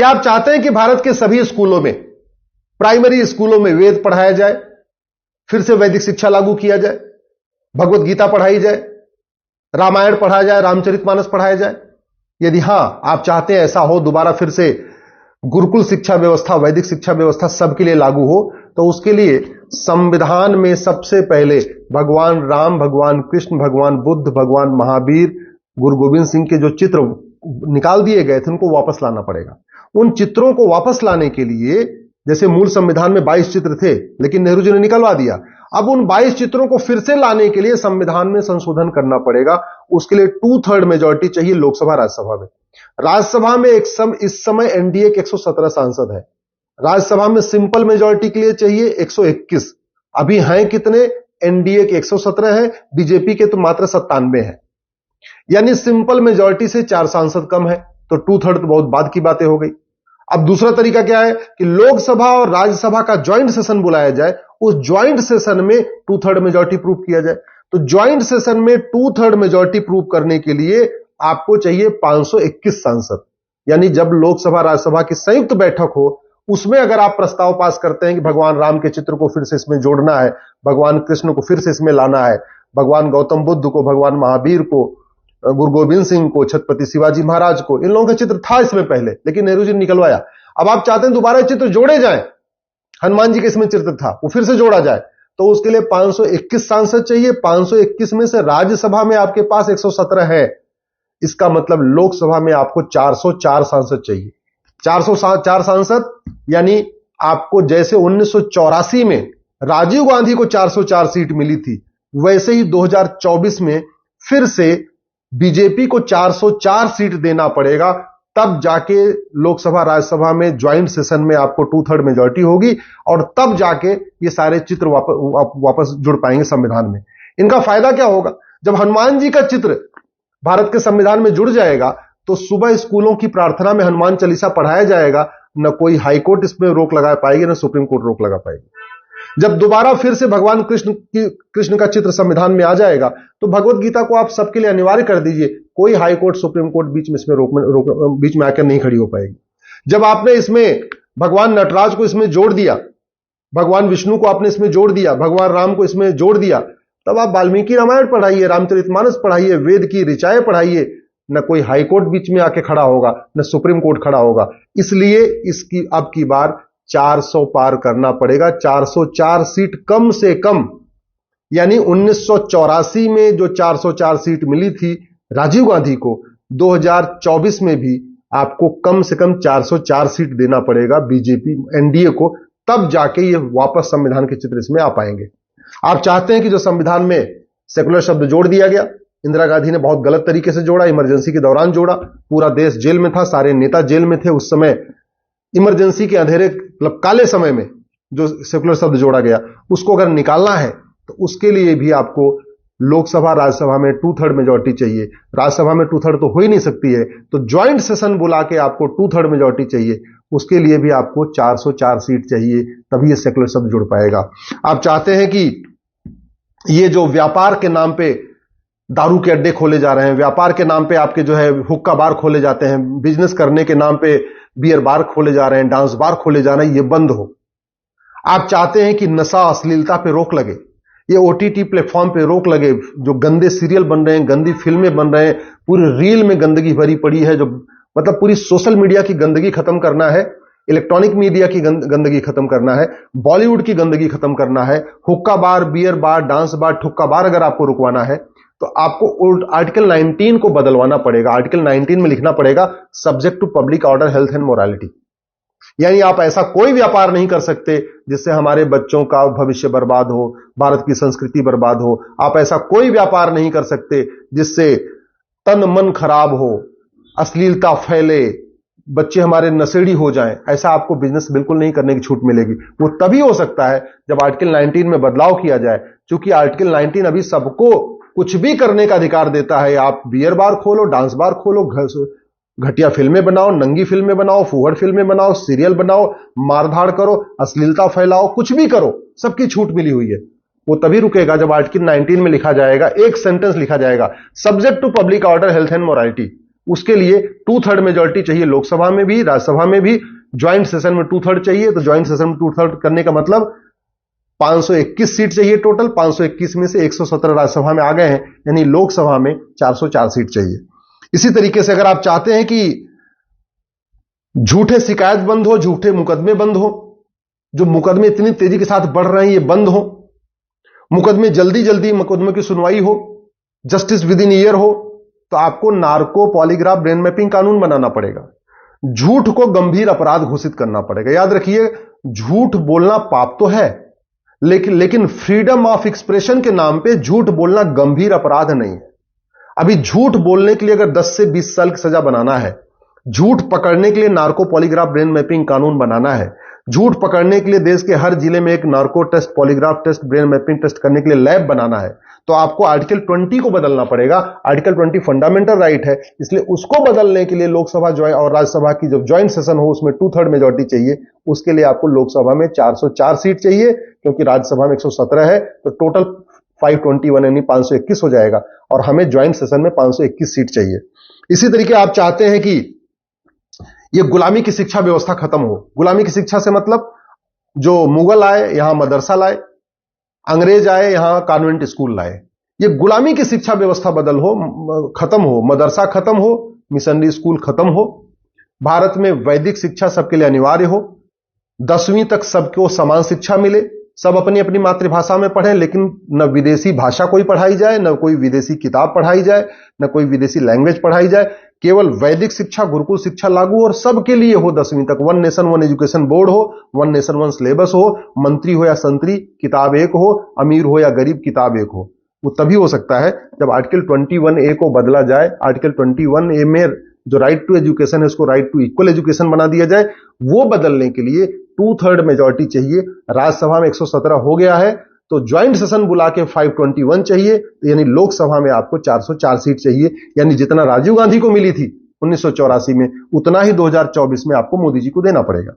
क्या आप चाहते हैं कि भारत के सभी स्कूलों में, प्राइमरी स्कूलों में वेद पढ़ाया जाए, फिर से वैदिक शिक्षा लागू किया जाए, भगवत गीता पढ़ाई जाए, रामायण पढ़ाया जाए, रामचरितमानस पढ़ाया जाए? यदि हां आप चाहते हैं ऐसा हो, दोबारा फिर से गुरुकुल शिक्षा व्यवस्था, वैदिक शिक्षा व्यवस्था सबके लिए लागू हो, तो उसके लिए संविधान में सबसे पहले भगवान राम, भगवान कृष्ण, भगवान बुद्ध, भगवान महावीर, गुरु गोविंद सिंह के जो चित्र निकाल दिए गए थे उनको वापस लाना पड़ेगा। उन चित्रों को वापस लाने के लिए, जैसे मूल संविधान में 22 चित्र थे लेकिन नेहरू जी ने निकलवा दिया, अब उन 22 चित्रों को फिर से लाने के लिए संविधान में संशोधन करना पड़ेगा। उसके लिए 2/3 मेजॉरिटी चाहिए लोकसभा राज्यसभा में। राज्यसभा में इस समय एनडीए के 117 सांसद है, राज्यसभा में सिंपल मेजॉरिटी के लिए चाहिए 121। अभी हैं कितने? एनडीए के 117 है, बीजेपी के तो मात्र 97 है, यानी सिंपल मेजॉरिटी से 4 सांसद कम है, तो 2/3 तो बहुत बाद की बातें हो गई। अब दूसरा तरीका क्या है कि लोकसभा और राज्यसभा का ज्वाइंट सेशन बुलाया जाए, उस ज्वाइंट सेशन में 2/3 मेजॉरिटी प्रूव किया जाए। तो ज्वाइंट सेशन में 2/3 मेजॉरिटी प्रूव करने के लिए आपको चाहिए 521 सांसद। यानी जब लोकसभा राज्यसभा की संयुक्त बैठक हो, उसमें अगर आप प्रस्ताव पास करते हैं कि भगवान राम के चित्र को फिर से इसमें जोड़ना है, भगवान कृष्ण को फिर से इसमें लाना है, भगवान गौतम बुद्ध को, भगवान महावीर को, गुरु गोविंद सिंह को, छत्रपति शिवाजी महाराज को, इन लोगों का चित्र था इसमें पहले लेकिन नेहरू जी ने निकलवाया। अब आप चाहते हैं दोबारा चित्र जोड़े जाएं, हनुमान जी के इसमें चित्र था वो फिर से जोड़ा जाए, तो उसके लिए 521 सांसद चाहिए। 521 में से राज्यसभा में आपके पास 117 है, इसका मतलब लोकसभा में आपको 404 सांसद चाहिए। 404 सांसद, यानी आपको जैसे 1984 में राजीव गांधी को 404 सीट मिली थी, वैसे ही 2024 में फिर से बीजेपी को 404 सीट देना पड़ेगा, तब जाके लोकसभा राज्यसभा में ज्वाइंट सेशन में आपको 2/3 मेजॉरिटी होगी और तब जाके ये सारे चित्र वापस जुड़ पाएंगे संविधान में। इनका फायदा क्या होगा? जब हनुमान जी का चित्र भारत के संविधान में जुड़ जाएगा तो सुबह स्कूलों की प्रार्थना में हनुमान चालीसा पढ़ाया जाएगा, न कोई हाईकोर्ट इसमें रोक लगा पाएगी, न सुप्रीम कोर्ट रोक लगा पाएगी। जब दोबारा फिर से भगवान कृष्ण का चित्र संविधान में आ जाएगा तो भगवत गीता को आप सबके लिए अनिवार्य कर दीजिए, कोई हाई कोर्ट, सुप्रीम कोर्ट बीच में इसमें बीच में आकर नहीं खड़ी हो पाएगी। जब आपने इसमें भगवान नटराज को इसमें जोड़ दिया, भगवान विष्णु को आपने इसमें जोड़ दिया, भगवान राम को इसमें जोड़ दिया, तब आप वाल्मीकि रामायण पढ़ाइए, रामचरितमानस पढ़ाइए, वेद की ऋचाएं पढ़ाइए, न कोई हाई कोर्ट बीच में आके खड़ा होगा, न सुप्रीम कोर्ट खड़ा होगा। इसलिए इसकी अब की बार 400 पार करना पड़ेगा। 404 सीट कम से कम, यानी 1984 में जो 404 सीट मिली थी राजीव गांधी को, 2024 में भी आपको कम से कम 404 सीट देना पड़ेगा बीजेपी एनडीए को, तब जाके ये वापस संविधान के चित्र इसमें आ पाएंगे। आप चाहते हैं कि जो संविधान में सेकुलर शब्द जोड़ दिया गया, इंदिरा गांधी ने बहुत गलत तरीके से जोड़ा, इमरजेंसी के दौरान जोड़ा, पूरा देश जेल में था, सारे नेता जेल में थे उस समय, इमरजेंसी के अंधेरे मतलब काले समय में जो सेकुलर शब्द जोड़ा गया, उसको अगर निकालना है तो उसके लिए भी आपको लोकसभा राज्यसभा में 2/3 मेजॉरिटी चाहिए। राज्यसभा में 2/3 तो हो ही नहीं सकती है, तो ज्वाइंट सेशन बुला के आपको 2/3 मेजॉरिटी चाहिए, उसके लिए भी आपको 404 सीट चाहिए, तभी ये सेकुलर शब्द जुड़ पाएगा। आप चाहते हैं कि ये जो व्यापार के नाम पे दारू के अड्डे खोले जा रहे हैं, व्यापार के नाम पे आपके जो है हुक्का बार खोले जाते हैं, बिजनेस करने के नाम पे बियर बार खोले जा रहे हैं, डांस बार खोले जा रहे हैं, ये बंद हो। आप चाहते हैं कि नशा, अश्लीलता पे रोक लगे, ये ओटीटी प्लेटफॉर्म पे रोक लगे, जो गंदे सीरियल बन रहे हैं, गंदी फिल्में बन रहे हैं, पूरी रील में गंदगी भरी पड़ी है, जो मतलब पूरी सोशल मीडिया की गंदगी खत्म करना है, इलेक्ट्रॉनिक मीडिया की गंदगी खत्म करना है, बॉलीवुड की गंदगी खत्म करना है, हुक्का बार, बियर बार, डांस बार, ठुक्का बार अगर आपको रुकवाना है तो आपको आर्टिकल 19 को बदलवाना पड़ेगा। आर्टिकल 19 में लिखना पड़ेगा subject to public order, health and morality. यानी आप ऐसा कोई व्यापार नहीं कर सकते जिससे हमारे बच्चों का भविष्य बर्बाद हो, भारत की संस्कृति बर्बाद हो। आप ऐसा कोई व्यापार नहीं कर सकते जिससे तन मन खराब हो, अश्लीलता फैले, बच्चे हमारे नशेड़ी हो जाएं। ऐसा आपको बिजनेस बिल्कुल नहीं करने की छूट मिलेगी। वो तभी हो सकता है जब आर्टिकल 19 में बदलाव किया जाए, क्योंकि आर्टिकल 19 अभी सबको कुछ भी करने का अधिकार देता है। आप बियर बार खोलो, डांस बार खोलो, घटिया फिल्में बनाओ, नंगी फिल्में बनाओ, फूहड़ फिल्में बनाओ, सीरियल बनाओ, मारधाड़ करो, अश्लीलता फैलाओ, कुछ भी करो, सबकी छूट मिली हुई है। वो तभी रुकेगा जब आर्टिकल 19 में लिखा जाएगा, एक सेंटेंस लिखा जाएगा, subject to public order, health and morality. उसके लिए 2/3 मेजॉरिटी चाहिए लोकसभा में भी, राज्यसभा में भी। ज्वाइंट सेशन में 2/3 चाहिए, तो ज्वाइंट सेशन में 2/3 करने का मतलब 521 सीट चाहिए टोटल। 521 में से 117 राज्यसभा में आ गए हैं, यानी लोकसभा में 404 सीट चाहिए। इसी तरीके से अगर आप चाहते हैं कि झूठे शिकायत बंद हो, झूठे मुकदमे बंद हो, जो मुकदमे इतनी तेजी के साथ बढ़ रहे हैं ये बंद हो, मुकदमे जल्दी जल्दी मुकदमे की सुनवाई हो, जस्टिस विद इन ईयर हो, तो आपको नार्को पॉलीग्राफ ब्रेन मैपिंग कानून बनाना पड़ेगा। झूठ को गंभीर अपराध घोषित करना पड़ेगा। याद रखिए, झूठ बोलना पाप तो है, लेकिन फ्रीडम ऑफ एक्सप्रेशन के नाम पे झूठ बोलना गंभीर अपराध नहीं है। अभी झूठ बोलने के लिए अगर 10 से 20 साल की सजा बनाना है, झूठ पकड़ने के लिए नार्को पॉलीग्राफ ब्रेन मैपिंग कानून बनाना है, झूठ पकड़ने के लिए देश के हर जिले में एक narco test, polygraph test, brain mapping test करने के लिए लैब बनाना है, तो आपको आर्टिकल 20 को बदलना पड़ेगा। आर्टिकल 20 फंडामेंटल राइट है, इसलिए उसको बदलने के लिए लोकसभा और राज्यसभा की जब ज्वाइंट सेशन हो उसमें 2/3 मेजॉरिटी चाहिए। उसके लिए आपको लोकसभा में 404 सीट चाहिए, क्योंकि राज्यसभा में 117 है, तो टोटल 521 यानी 521 हो जाएगा, और हमें ज्वाइंट सेशन में 521 सीट चाहिए। इसी तरीके आप चाहते हैं कि यह गुलामी की शिक्षा व्यवस्था खत्म हो। गुलामी की शिक्षा से मतलब जो मुगल आए यहां मदरसा लाए, अंग्रेज आए यहां कॉन्वेंट स्कूल लाए, यह गुलामी की शिक्षा व्यवस्था खत्म हो, मदरसा खत्म हो, मिशनरी स्कूल खत्म हो, भारत में वैदिक शिक्षा सबके लिए अनिवार्य हो, 10वीं तक सबको समान शिक्षा मिले, सब अपनी अपनी मातृभाषा में पढ़ें, लेकिन न विदेशी भाषा कोई पढ़ाई जाए, न कोई विदेशी किताब पढ़ाई जाए, न कोई विदेशी लैंग्वेज पढ़ाई जाए, केवल वैदिक शिक्षा, गुरुकुल शिक्षा लागू और सबके लिए हो 10वीं तक। 1 नेशन 1 एजुकेशन बोर्ड हो, 1 नेशन 1 सिलेबस हो, मंत्री हो या संतरी किताब एक हो, अमीर हो या गरीब किताब एक हो। वो तभी हो सकता है जब आर्टिकल 21A को बदला जाए। आर्टिकल 21A में जो राइट टू एजुकेशन है उसको राइट टू इक्वल एजुकेशन बना दिया जाए। वो बदलने के लिए 2/3 मेजॉरिटी चाहिए। राज्यसभा में 117 हो गया है, तो ज्वाइंट सेशन बुला के 521 चाहिए, तो यानी लोकसभा में आपको 404 सीट चाहिए, यानी जितना राजीव गांधी को मिली थी 1984 में, उतना ही 2024 में आपको मोदी जी को देना पड़ेगा।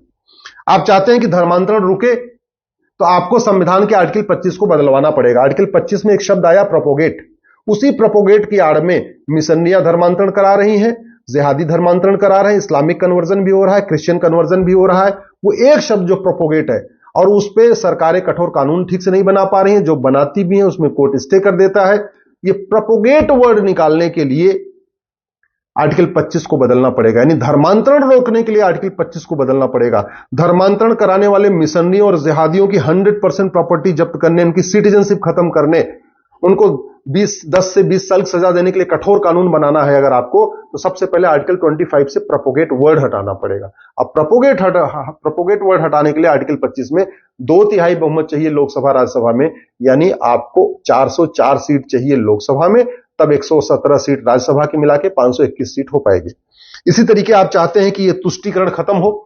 आप चाहते हैं कि धर्मांतरण रुके, तो आपको संविधान के आर्टिकल 25 को बदलवाना पड़ेगा। आर्टिकल 25 में एक शब्द आया प्रोपोगेट, उसी प्रोपोगेट की आड़ में मिशनरियां धर्मांतरण करा रही हैं, जिहादी धर्मांतरण करा रहे हैं, इस्लामिक कन्वर्जन भी हो रहा है, क्रिश्चियन कन्वर्जन भी हो रहा है। वो एक शब्द जो प्रोपोगेट है, और उस पे सरकारें कठोर कानून ठीक से नहीं बना पा रही हैं, जो बनाती भी हैं उसमें कोर्ट स्टे कर देता है। ये प्रोपोगेट वर्ड निकालने के लिए आर्टिकल 25 को बदलना पड़ेगा, यानी धर्मांतरण रोकने के लिए आर्टिकल 25 को बदलना पड़ेगा। धर्मांतरण कराने वाले मिशनरियों और जिहादियों की 100% प्रॉपर्टी जब्त करने, उनकी सिटीजनशिप खत्म करने, उनको 10 से 20 साल की सजा देने के लिए कठोर कानून बनाना है अगर आपको, तो सबसे पहले आर्टिकल 25 से प्रोपोगेट वर्ड हटाना पड़ेगा। अब प्रोपोगेट वर्ड हटाने के लिए आर्टिकल 25 में 2/3 बहुमत चाहिए लोकसभा राज्यसभा में, यानी आपको 404 सीट चाहिए लोकसभा में, तब 117 सीट राज्यसभा की मिला के 521 सीट हो पाएगी। इसी तरीके आप चाहते हैं कि यह तुष्टीकरण खत्म हो,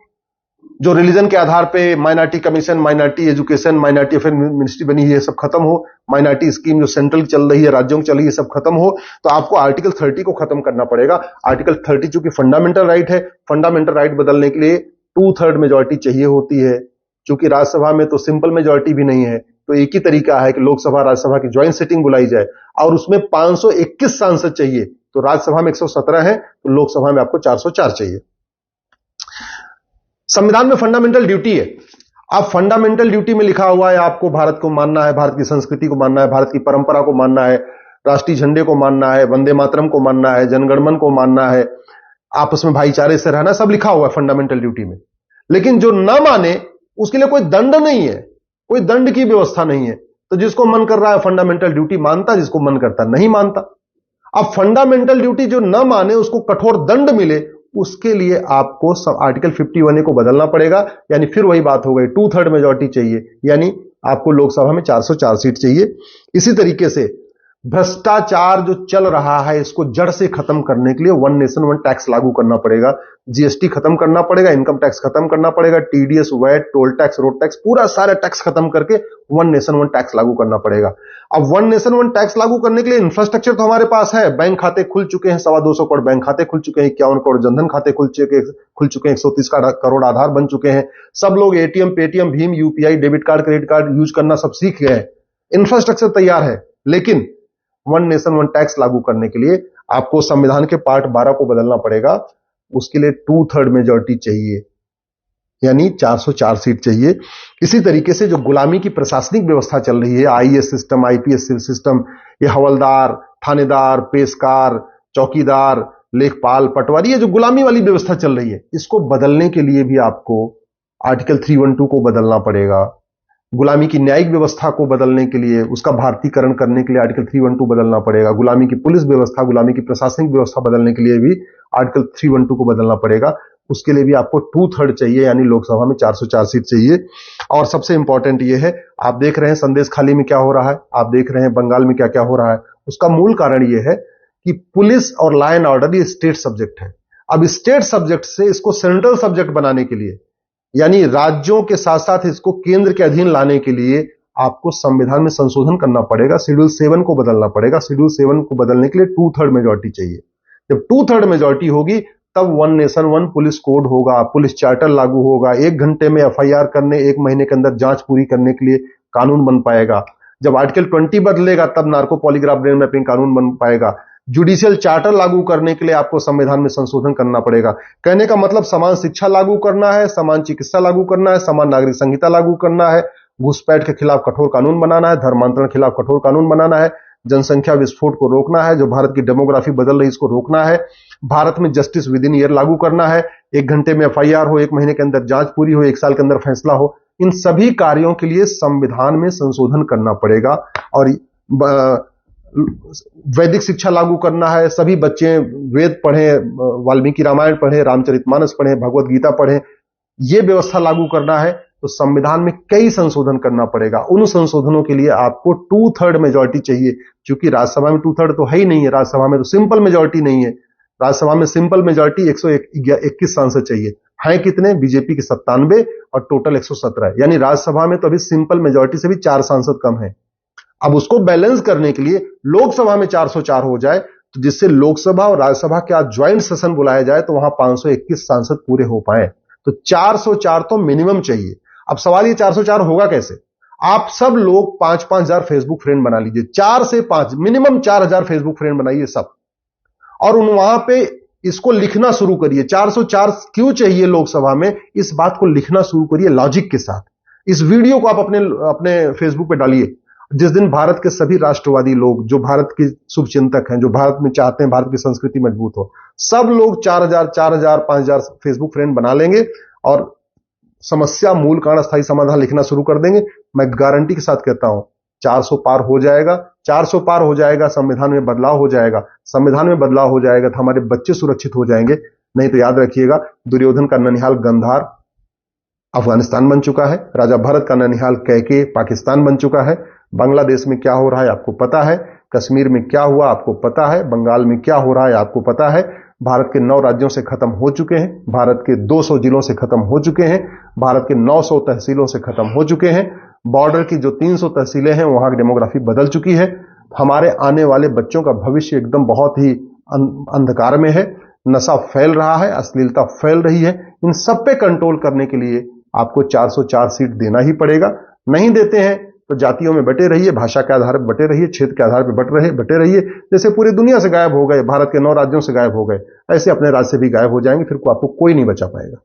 जो रिलीजन के आधार पे minority commission, minority education, minority affair ministry बनी है, सब खत्म हो, माइनॉरिटी स्कीम जो सेंट्रल चल रही है, राज्यों की चल रही है, सब खत्म हो, तो आपको आर्टिकल 30 को खत्म करना पड़ेगा। आर्टिकल 30 चूंकि फंडामेंटल राइट है, फंडामेंटल राइट बदलने के लिए 2/3 मेजॉरिटी चाहिए होती है। चूंकि राज्यसभा में तो सिंपल मेजॉरिटी भी नहीं है, तो एक ही तरीका है कि लोकसभा राज्यसभा की ज्वाइंट सिटिंग बुलाई जाए, और उसमें 521 सांसद चाहिए। तो राज्यसभा में 117 है, तो लोकसभा में आपको 404 चाहिए। संविधान में फंडामेंटल ड्यूटी है। अब फंडामेंटल ड्यूटी में लिखा हुआ है आपको भारत को मानना है, भारत की संस्कृति को मानना है, भारत की परंपरा को मानना है, राष्ट्रीय झंडे को मानना है, वंदे मातरम को मानना है, जनगणमन को मानना है, आपस में भाईचारे से रहना, सब लिखा हुआ है फंडामेंटल ड्यूटी में। लेकिन जो ना माने उसके लिए कोई दंड नहीं है, कोई दंड की व्यवस्था नहीं है। तो जिसको मन कर रहा है फंडामेंटल ड्यूटी मानता, जिसको मन करता नहीं मानता। अब फंडामेंटल ड्यूटी जो ना माने उसको कठोर दंड मिले, उसके लिए आपको आर्टिकल 51A को बदलना पड़ेगा, यानी फिर वही बात हो गई, 2/3 मेजॉरिटी चाहिए, यानी आपको लोकसभा में 404 सीट चाहिए। इसी तरीके से भ्रष्टाचार जो चल रहा है इसको जड़ से खत्म करने के लिए 1 नेशन 1 टैक्स लागू करना पड़ेगा। जीएसटी खत्म करना पड़ेगा, इनकम टैक्स खत्म करना पड़ेगा, TDS, VAT, toll tax, road tax, पूरा सारा टैक्स खत्म करके 1 नेशन 1 टैक्स लागू करना पड़ेगा। अब 1 नेशन 1 टैक्स लागू करने के लिए इंफ्रास्ट्रक्चर तो हमारे पास है, बैंक खाते खुल चुके हैं, 225 करोड़ बैंक खाते खुल चुके हैं, 51 करोड़ जनधन खाते खुल चुके हैं, 130 करोड़ आधार बन चुके हैं, सब लोग ATM, Paytm, Bhim, UPI, debit card, credit card use करना सब सीख गए हैं, इंफ्रास्ट्रक्चर तैयार है। लेकिन 1 नेशन 1 टैक्स लागू करने के लिए आपको संविधान के पार्ट 12 को बदलना पड़ेगा। उसके लिए 2/3 मेजॉरिटी चाहिए, यानी 404 सीट चाहिए। इसी तरीके से जो गुलामी की प्रशासनिक व्यवस्था चल रही है, आईएएस सिस्टम, आईपीएस सिस्टम, ये हवलदार, थानेदार, पेशकार, चौकीदार, लेखपाल, पटवारी, ये जो गुलामी वाली व्यवस्था चल रही है, इसको बदलने के लिए भी आपको आर्टिकल 312 को बदलना पड़ेगा। गुलामी की न्यायिक व्यवस्था को बदलने के लिए, उसका भारतीकरण करने के लिए आर्टिकल 312 बदलना पड़ेगा। गुलामी की पुलिस व्यवस्था, गुलामी की प्रशासनिक व्यवस्था बदलने के लिए भी आर्टिकल 312 को बदलना पड़ेगा। उसके लिए भी आपको 2/3 चाहिए, यानी लोकसभा में 404 सीट चाहिए। और सबसे इंपॉर्टेंट यह है, आप देख रहे हैं संदेश खाली में क्या हो रहा है, आप देख रहे हैं बंगाल में क्या क्या हो रहा है। उसका मूल कारण यह है कि पुलिस और लॉ एंड ऑर्डर ये स्टेट सब्जेक्ट है। अब स्टेट सब्जेक्ट से इसको सेंट्रल सब्जेक्ट बनाने के लिए, यानी राज्यों के साथ साथ इसको केंद्र के अधीन लाने के लिए आपको संविधान में संशोधन करना पड़ेगा, शेड्यूल 7 को बदलना पड़ेगा। शेड्यूल 7 को बदलने के लिए 2/3 मेजॉरिटी चाहिए। जब 2/3 मेजॉरिटी होगी तब 1 नेशन 1 पुलिस कोड होगा, पुलिस चार्टर लागू होगा, 1 घंटे में एफआईआर करने, 1 महीने के अंदर जांच पूरी करने के लिए कानून बन पाएगा। जब आर्टिकल 20 बदलेगा तब नार्को पॉलीग्राफ ब्रेन मैपिंग कानून बन पाएगा। जुडिशियल चार्टर लागू करने के लिए आपको संविधान में संशोधन करना पड़ेगा। कहने का मतलब समान शिक्षा लागू करना है, समान चिकित्सा लागू करना है, समान नागरिक संहिता लागू करना है, घुसपैठ के खिलाफ कठोर कानून बनाना है, धर्मांतरण के खिलाफ कठोर कानून बनाना है, जनसंख्या विस्फोट को रोकना है, जो भारत की डेमोग्राफी बदल रही है इसको रोकना है, भारत में जस्टिस विद इन ईयर लागू करना है, 1 घंटे में एफआईआर हो, 1 महीने के अंदर जांच पूरी हो, 1 साल के अंदर फैसला हो। इन सभी कार्यों के लिए संविधान में संशोधन करना पड़ेगा। और वैदिक शिक्षा लागू करना है, सभी बच्चे वेद पढ़ें, वाल्मीकि रामायण पढ़ें, रामचरितमानस पढ़ें, भगवत गीता पढ़ें, यह व्यवस्था लागू करना है। तो संविधान में कई संशोधन करना पड़ेगा। उन संशोधनों के लिए आपको 2/3 मेजॉरिटी चाहिए। क्योंकि राज्यसभा में 2/3 तो है ही नहीं है, राज्यसभा में तो सिंपल मेजॉरिटी नहीं है। राज्यसभा में सिंपल मेजॉरिटी 121 सांसद चाहिए, है कितने? बीजेपी के 97 और टोटल 117, यानी राज्यसभा में तो अभी सिंपल मेजॉरिटी से भी 4 सांसद कम है। अब उसको बैलेंस करने के लिए लोकसभा में 404 हो जाए, तो जिससे लोकसभा और राज्यसभा के आज ज्वाइंट सेशन बुलाया जाए तो वहां 521 सांसद पूरे हो पाए। तो 404 तो मिनिमम चाहिए। अब सवाल ये 404 होगा कैसे? आप सब लोग 5-5 हजार फेसबुक फ्रेंड बना लीजिए, 4 से 5 मिनिमम 4000 फेसबुक फ्रेंड बनाइए सब, और वहां पे इसको लिखना शुरू करिए। 404 क्यों चाहिए लोकसभा में, इस बात को लिखना शुरू करिए लॉजिक के साथ। इस वीडियो को आप अपने फेसबुक पे डालिए। जिस दिन भारत के सभी राष्ट्रवादी लोग, जो भारत के शुभचिंतक हैं, जो भारत में चाहते हैं भारत की संस्कृति मजबूत हो, सब लोग 4000, 5000 फेसबुक फ्रेंड बना लेंगे और समस्या मूल कारण स्थायी समाधान लिखना शुरू कर देंगे। मैं गारंटी के साथ कहता हूं 400 पार हो जाएगा। 400 पार हो जाएगा, संविधान में बदलाव हो जाएगा। संविधान में बदलाव हो जाएगा तो हमारे बच्चे सुरक्षित हो जाएंगे। नहीं तो याद रखिएगा, दुर्योधन का ननिहाल गंधार अफगानिस्तान बन चुका है, राजा भरत का ननिहाल कैके पाकिस्तान बन चुका है। बांग्लादेश में क्या हो रहा है आपको पता है, कश्मीर में क्या हुआ आपको पता है, बंगाल में क्या हो रहा है आपको पता है। भारत के 9 राज्यों से खत्म हो चुके हैं, भारत के 200 जिलों से खत्म हो चुके हैं, भारत के 900 तहसीलों से खत्म हो चुके हैं। बॉर्डर की जो 300 तहसीलें हैं वहां की डेमोग्राफी बदल चुकी है। हमारे आने वाले बच्चों का भविष्य एकदम बहुत ही अंधकार में है। नशा फैल रहा है, अश्लीलता फैल रही है। इन सब पे कंट्रोल करने के लिए आपको 404 सीट देना ही पड़ेगा। नहीं देते हैं तो जातियों में बटे रहिए, भाषा के आधार पर बटे रहिए, क्षेत्र के आधार पर बटे रहिए। जैसे पूरी दुनिया से गायब हो गए, भारत के 9 राज्यों से गायब हो गए, ऐसे अपने राज्य से भी गायब हो जाएंगे, फिर आपको कोई नहीं बचा पाएगा।